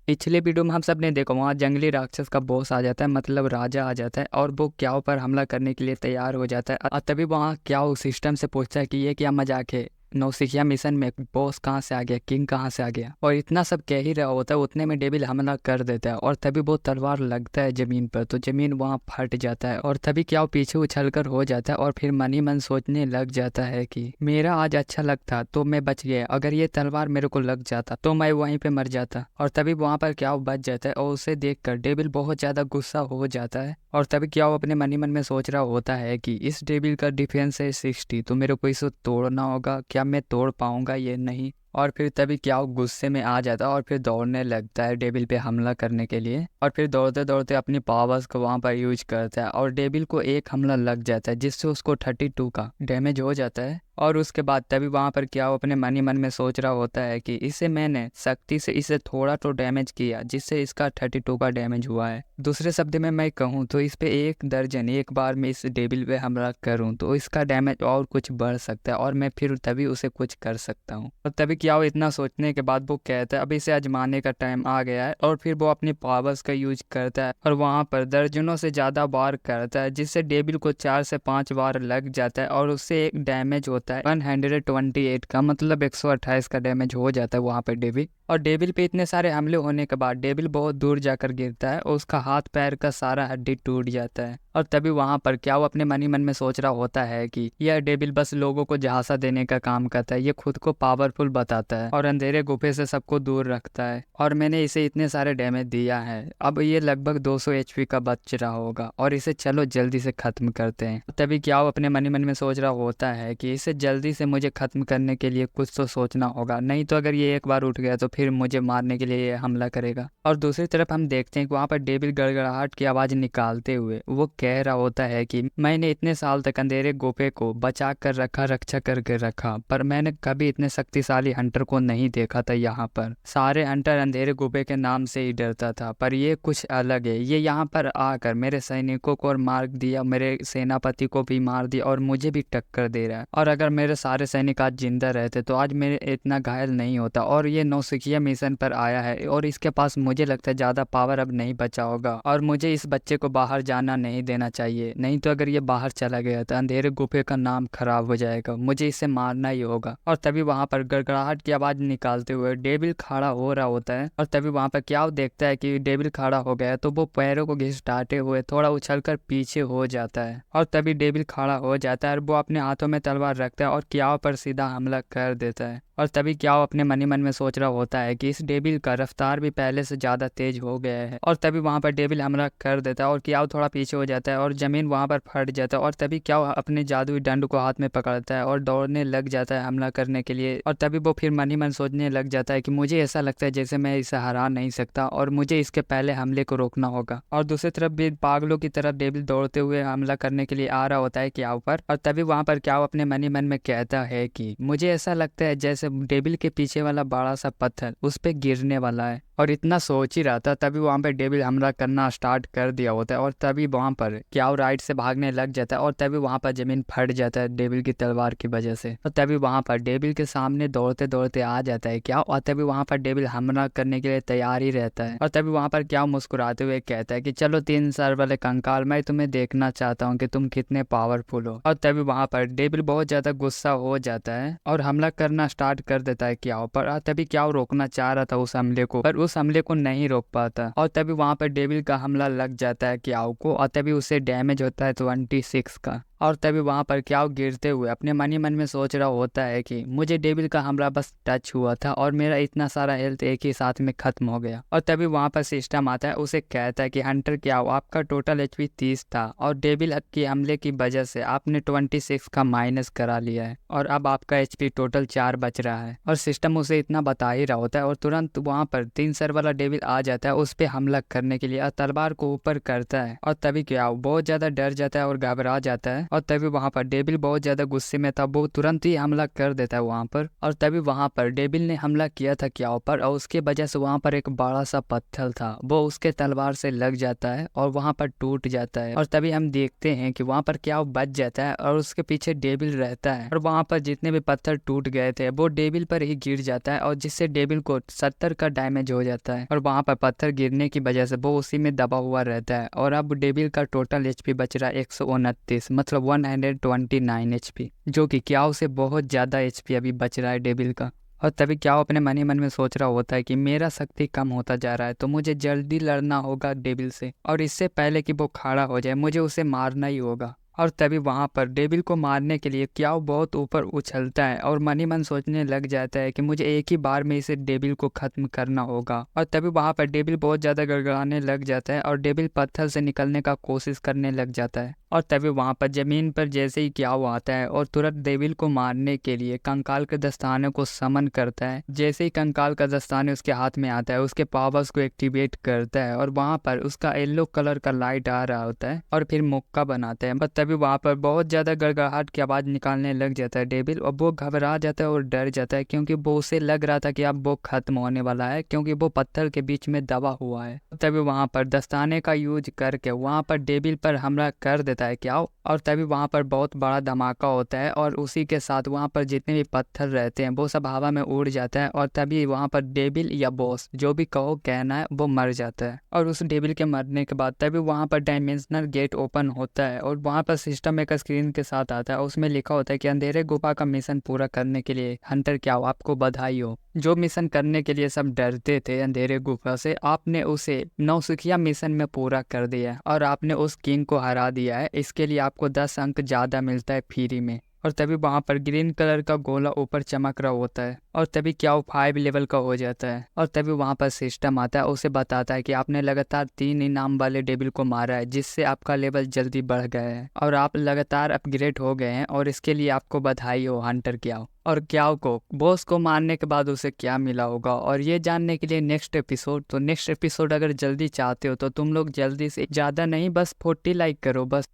पिछले वीडियो में हम सब ने देखा वहाँ जंगली राक्षस का बॉस आ जाता है, मतलब राजा आ जाता है और वो क्याओ पर हमला करने के लिए तैयार हो जाता है। और तभी वहाँ क्याओ सिस्टम से पूछता है कि ये क्या मजाक है, नौसिखिया मिशन में बॉस कहाँ से आ गया, किंग कहाँ से आ गया। और इतना सब कह ही रहा होता है उतने में डेविल हमला कर देता है और तभी वो तलवार लगता है जमीन पर, तो जमीन वहाँ फट जाता है। और तभी क्याओ पीछे उछलकर हो जाता है और फिर मन ही मन सोचने लग जाता है कि मेरा आज अच्छा लगता तो मैं बच गया, अगर ये तलवार मेरे को लग जाता तो मैं वहीं पे मर जाता। और तभी वहां पर क्याओ बच जाता है और उसे देखकर डेविल बहुत ज्यादा गुस्सा हो जाता है। और तभी क्याओ अपने मन ही मन में सोच रहा होता है कि इस डेविल का डिफेंस है 60, तो मेरे को इसे तोड़ना होगा, क्या मैं तोड़ पाऊंगा ये नहीं। और फिर तभी क्याओ गुस्से में आ जाता है और फिर दौड़ने लगता है डेविल पे हमला करने के लिए। और फिर दौड़ते दौड़ते अपनी पावर्स को वहां पर यूज करता है और डेविल को एक हमला लग जाता है जिससे उसको 32 का डैमेज हो जाता है। और उसके बाद तभी वहां पर क्याओ अपने मन ही मन में सोच रहा होता है कि इसे मैंने सख्ती से इसे थोड़ा तो डैमेज किया जिससे इसका 32 का डैमेज हुआ है। दूसरे शब्द में मैं कहूँ तो इस पे 1 दर्जन एक बार में इस डेविल पे हमला करूँ तो इसका डैमेज और कुछ बढ़ सकता है और मैं फिर तभी उसे कुछ कर सकता हूँ। और तभी क्याओ इतना सोचने के बाद वो कहता है अब इसे आजमाने का टाइम आ गया है। और फिर वो अपनी पावर्स का यूज करता है और वहां पर दर्जनों से ज्यादा वार करता है जिससे डेविल को 4 से 5 वार लग जाता है और उससे एक डैमेज होता है 128 का, मतलब 128 का डैमेज हो जाता है वहां पर डेविल। और डेविल पे इतने सारे हमले होने के बाद डेविल बहुत दूर जाकर गिरता है और उसका हाथ पैर का सारा हड्डी टूट जाता है। और तभी वहां पर क्याओ अपने मन ही मन में सोच रहा होता है कि यह डेविल बस लोगों को झांसा देने का काम करता है, ये खुद को पावरफुल बताता है और अंधेरे गुफे से सबको दूर रखता है और मैंने इसे इतने सारे डैमेज दिया है, अब ये लगभग 200 HP का बच रहा होगा और इसे चलो जल्दी से खत्म करते हैं। तभी क्याओ अपने मन ही मन में सोच रहा होता है कि इसे जल्दी से मुझे खत्म करने के लिए कुछ तो सोचना होगा, नहीं तो अगर ये एक बार उठ गया तो फिर मुझे मारने के लिए ये हमला करेगा। और दूसरी तरफ हम देखते हैं कि वहां पर डेविल गड़गड़ाहट की आवाज निकालते हुए वो कह रहा होता है कि मैंने इतने साल तक अंधेरे गुफे को बचा कर रखा, रक्षा करके रखा, पर मैंने कभी इतने शक्तिशाली हंटर को नहीं देखा था। यहाँ पर सारे हंटर अंधेरे गुफे के नाम से ही डरता था, पर ये कुछ अलग है, ये यहाँ पर आकर मेरे सैनिकों को और मार दिया, मेरे सेनापति को भी मार दिया और मुझे भी टक्कर दे रहा है। और अगर मेरे सारे सैनिक आज जिंदा रहते तो आज मेरे इतना घायल नहीं होता। और ये नौसिखिया मिशन पर आया है और इसके पास मुझे लगता है ज्यादा पावर अब नहीं बचा होगा और मुझे इस बच्चे को बाहर जाना नहीं देना चाहिए, नहीं तो अगर ये बाहर चला गया तो अंधेरे गुफे का नाम खराब हो जाएगा, मुझे इसे मारना ही होगा। और तभी वहां पर गड़गड़ाहट की आवाज निकालते हुए डेविल खड़ा हो रहा होता है और तभी वहां पर क्याओ देखता है कि डेविल खड़ा हो गया है तो वो पैरों को घिसटाते हुए थोड़ा उछलकर पीछे हो जाता है। और तभी डेविल खड़ा हो जाता है और वो अपने हाथों में तलवार रखता है और क्याओ पर सीधा हमला कर देता है। और तभी क्याओ अपने मन ही मन में सोच रहा होता है कि इस डेविल का रफ्तार भी पहले से ज्यादा तेज हो गया है। और तभी वहां पर डेविल हमला कर देता है और क्याओ थोड़ा पीछे हो जाता है और जमीन वहां पर फट जाता है। और तभी क्याओ अपने जादुई दंड को हाथ में पकड़ता है और दौड़ने लग जाता है हमला करने के लिए। और तभी वो फिर मन ही मन सोचने लग जाता है कि मुझे ऐसा लगता है जैसे मैं इसे हरा नहीं सकता और मुझे इसके पहले हमले को रोकना होगा। और दूसरी तरफ भी पागलों की तरफ डेविल दौड़ते हुए हमला करने के लिए आ रहा होता है क्याओ पर। और तभी वहां पर क्याओ अपने मन ही मन में कहता है कि मुझे ऐसा लगता है जैसे डेविल के पीछे वाला बड़ा सा पत्थर उस पे गिरने वाला है। और इतना सोच ही रहा था तभी वहां पे डेविल हमला करना स्टार्ट कर दिया होता है और तभी वहां पर क्याओ राइट से भागने लग जाता है और तभी वहां पर जमीन फट जाता है डेविल की तलवार की वजह से। और तभी वहां पर डेविल के सामने दौड़ते दौड़ते आ जाता है क्याओ और तभी वहां पर डेविल हमला करने के लिए तैयार ही रहता है। और तभी वहां पर क्याओ मुस्कुराते हुए कहता है कि चलो 3 सर वाले कंकाल, मैं तुम्हें देखना चाहता हूँ कि तुम कितने पावरफुल हो। और तभी वहां पर डेविल बहुत ज्यादा गुस्सा हो जाता है और हमला करना स्टार्ट कर देता है क्याओ पर। और तभी क्याओ रोकना चाह रहा था उस हमले को, पर उस हमले को नहीं रोक पाता। और तभी वहां पर डेविल का हमला लग जाता है क्याओ को और तभी उसे डैमेज होता है 26 का। और तभी वहां पर क्याओ गिरते हुए अपने मन ही मन में सोच रहा होता है कि मुझे डेविल का हमला बस टच हुआ था और मेरा इतना सारा हेल्थ एक ही साथ में खत्म हो गया। और तभी वहां पर सिस्टम आता है, उसे कहता है कि हंटर क्याओ आपका टोटल HP 30 था और डेविल के हमले की वजह से आपने 26 का माइनस करा लिया है और अब आपका HP टोटल 4 बच रहा है। और सिस्टम उसे इतना बता ही रहा होता है और तुरंत वहां पर 3 सर वाला डेविल आ जाता है उस पर हमला करने के लिए और तलवार को ऊपर करता है। और तभी क्याओ बहुत ज्यादा डर जाता है और घबरा जाता है है और तभी वहाँ पर डेविल बहुत ज्यादा गुस्से में था, वो तुरंत ही हमला कर देता है वहाँ पर। और तभी वहाँ पर डेविल ने हमला किया था क्याओ पर और उसके वजह से वहाँ पर एक बड़ा सा पत्थर था वो उसके तलवार से लग जाता है और वहाँ पर टूट जाता है। और तभी हम देखते हैं कि वहाँ पर क्याओ बच जाता है और उसके पीछे डेविल रहता है और वहाँ पर जितने भी पत्थर टूट गए थे वो डेविल पर ही गिर जाता है और जिससे डेविल को 70 का डैमेज हो जाता है। और वहाँ पर पत्थर गिरने की वजह से वो उसी में दबा हुआ रहता है और अब डेविल का टोटल एचपी बच रहा है 129, मतलब 129 एचपी, जो कि क्याओ से बहुत ज्यादा एचपी अभी बच रहा है डेविल का। और तभी क्याओ अपने मन ही मन में सोच रहा होता है कि मेरा शक्ति कम होता जा रहा है तो मुझे जल्दी लड़ना होगा डेविल से, और इससे पहले कि वो खड़ा हो जाए मुझे उसे मारना ही होगा। और तभी वहाँ पर डेविल को मारने के लिए क्याओ बहुत ऊपर उछलता है और मन ही मन सोचने लग जाता है कि मुझे एक ही बार में इसे डेविल को खत्म करना होगा। और तभी वहाँ पर डेविल बहुत ज़्यादा गड़गड़ाने लग जाता है और डेविल पत्थर से निकलने का कोशिश करने लग जाता है। और तभी वहाँ पर जमीन पर जैसे ही क्याओ आता है और तुरंत डेविल को मारने के लिए कंकाल के दस्ताने को समन करता है। जैसे ही कंकाल का दस्ताने उसके हाथ में आता है उसके पावर्स को एक्टिवेट करता है और वहाँ पर उसका येलो कलर का लाइट आ रहा होता है और फिर मुक्का बनाता है। बस तभी वहाँ पर बहुत ज्यादा गड़गड़ाहट की आवाज निकालने लग जाता है डेविल और वो घबरा जाता है और डर जाता है क्योंकि वो उसे लग रहा था कि अब वो खत्म होने वाला है क्योंकि वो पत्थर के बीच में दबा हुआ है। तभी वहाँ पर दस्ताने का यूज करके वहाँ पर डेविल पर हमला कर देता है क्याओ और तभी वहाँ पर बहुत बड़ा धमाका होता है और उसी के साथ वहाँ पर जितने भी पत्थर रहते हैं वो सब हवा में उड़ जाता है और तभी वहाँ पर डेविल या बॉस जो भी कहो कहना है वो मर जाता है। और उस डेविल के मरने के बाद तभी वहाँ पर डायमेंशनल गेट ओपन होता है और वहाँ पर सिस्टम एक स्क्रीन के साथ आता है, उसमें लिखा होता है कि अंधेरे गुफा का मिशन पूरा करने के लिए हंटर क्याओ आपको बधाई हो। जो मिशन करने के लिए सब डरते थे अंधेरे गुफा से, आपने उसे नौसिखिया मिशन में पूरा कर दिया और आपने उस किंग को हरा दिया है। इसके लिए आपको 10 अंक ज्यादा मिलता है फ्री में। और तभी वहाँ पर ग्रीन कलर का गोला ऊपर चमक रहा होता है और तभी क्याओ 5 लेवल का हो जाता है। और तभी वहाँ पर सिस्टम आता है, उसे बताता है कि आपने लगातार 3 इनाम वाले डेविल को मारा है जिससे आपका लेवल जल्दी बढ़ गया है और आप लगातार अपग्रेड हो गए हैं और इसके लिए आपको बधाई हो हंटर क्याओ। और क्याओ को बॉस को मारने के बाद उसे क्या मिला होगा और ये जानने के लिए नेक्स्ट एपिसोड अगर जल्दी चाहते हो तो तुम लोग जल्दी से, ज़्यादा नहीं बस 40 लाइक करो बस।